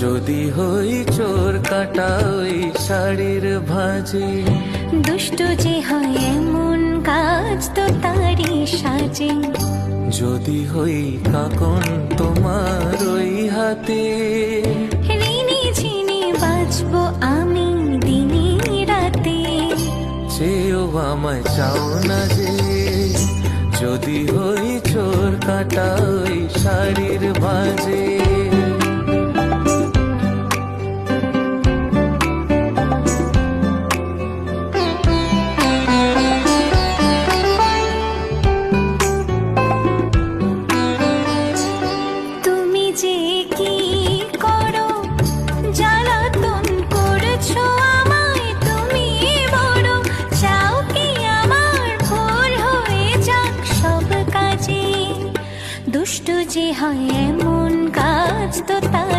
যদি হই চোর কাটা ওই শাড়ির ভাঁজে, দুষ্ট যে হয় এমন কাজ তো তারই সাজে। যদি হই কাকন তোমার ওই হাতে, ঋণী ঝিনি বাঁচবো আমি দিনে রাতে। চেয়েও আমায় চাও না যে, যদি হই চোর কাটা ওই শাড়ির ভাঁজে। তুমি যে কি করো, জ্বালাতন করছো আমায় তুমি বড়। চাও কি আমার ভুল হয়ে যাক সব কাজে। দুষ্ট যে হয় এমন কাজ তো তার